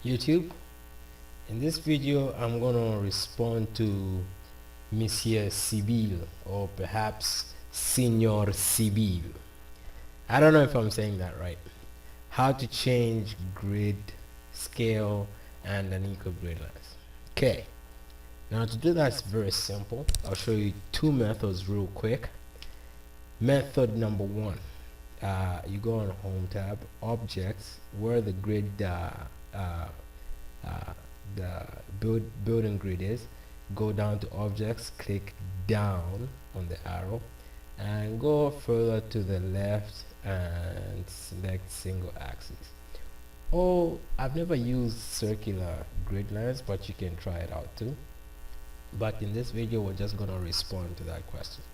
YouTube. In this video I'm gonna respond to Monsieur Sibyl, or perhaps Senior Sibyl. I don't know if I'm saying that right. How to change grid, scale, and unequal grid lines. Okay, now to do that is very simple. I'll show you two methods real quick. Method number one, you go on Home tab, Objects, where the grid, the building grid is. Go down to Objects, click down on the arrow, and go further to the left and select single axis. Oh, I've never used circular grid lines, but you can try it out too. But in this video we're just gonna respond to that question.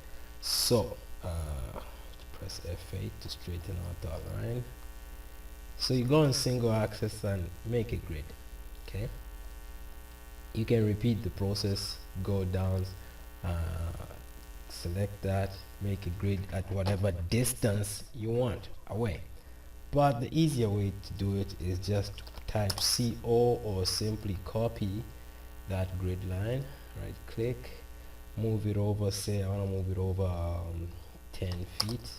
So press F8 to straighten out the line. So you go on single axis and make a grid. Okay, you can repeat the process, go down, select that, make a grid at whatever distance you want away. But the easier way to do it is just type CO, or simply copy that grid line, right click, move it over. Say I want to move it over 10 feet.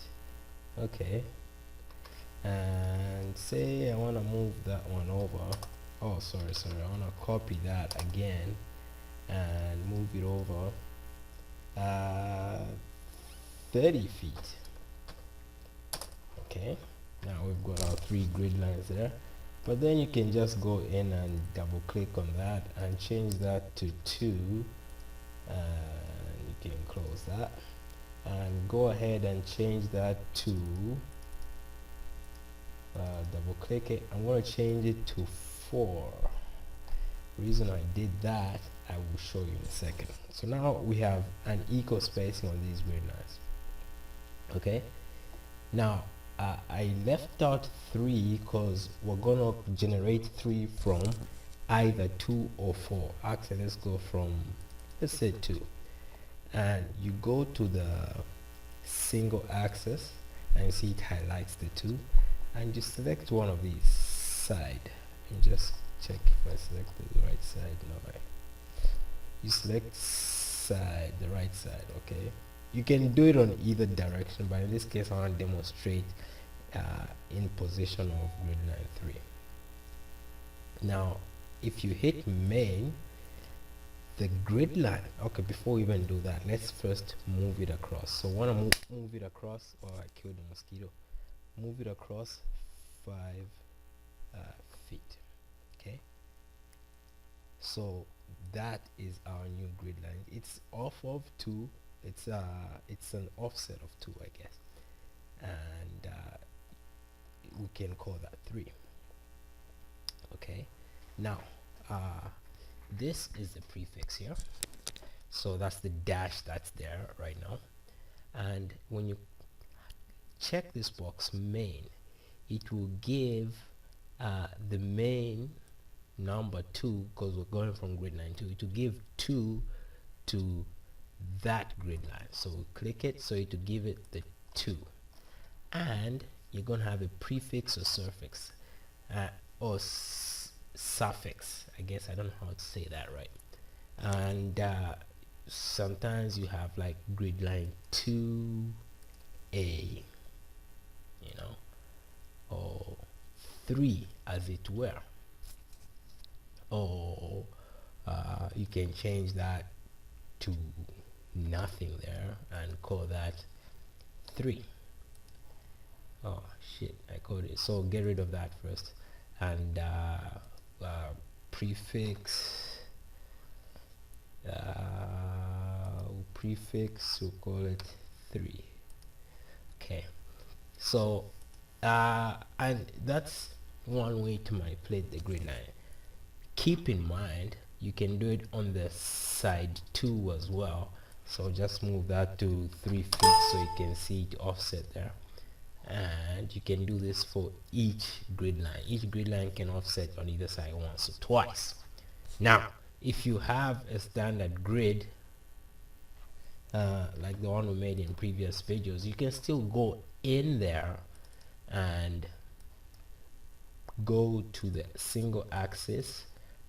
Okay, and say I want to move that one over. Oh, sorry, I want to copy that again and move it over 30 feet. Okay, now we've got our three grid lines there, but then you can just go in and double click on that and change that to 2, and you can close that and go ahead and change that to double click it. I'm going to change it to 4. Reason I did that I will show you in a second. So now we have an equal spacing on these grid lines. Okay, now I left out 3 because we're gonna generate 3 from either 2 or 4. Actually, let's go from, let's say 2, and you go to the single axis and you see it highlights the 2, and you select one of these side and just check if I selected the right side. No, you select side, the right side. Okay, you can do it on either direction, but in this case I want to demonstrate in position of grid line 3. Now if you hit main, the grid line, okay, before we even do that, let's first move it across. So want to move it across. Oh, I killed the mosquito. Move it across 5 feet. Okay, so that is our new grid line. It's off of 2. It's an offset of 2, I guess, and we can call that 3. Okay, now this is the prefix here, so that's the dash that's there right now. And when you check this box main, it will give the main number 2, because we're going from grid line 2. It will give 2 to that grid line, so click it, so it will give it the 2, and you're gonna have a prefix or suffix, or suffix, I guess. I don't know how to say that right. And sometimes you have like grid line 2A, you know, or 3 as it were, or you can change that to nothing there and call that 3. Oh shit, I called it. So get rid of that first, and prefix, we'll call it 3. Okay, so and that's one way to manipulate the grid line. Keep in mind you can do it on the side 2 as well, so just move that to 3 feet so you can see it offset there. And you can do this for each grid line. Each grid line can offset on either side once or twice. Now if you have a standard grid like the one we made in previous videos, you can still go in there and go to the single axis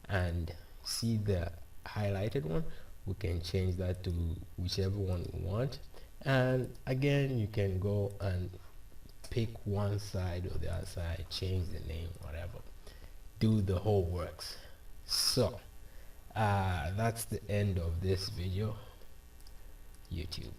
and see the highlighted one, we can change that to whichever one we want. And again, you can go and pick one side or the other side, change the name, whatever, do the whole works. So that's the end of this video. YouTube.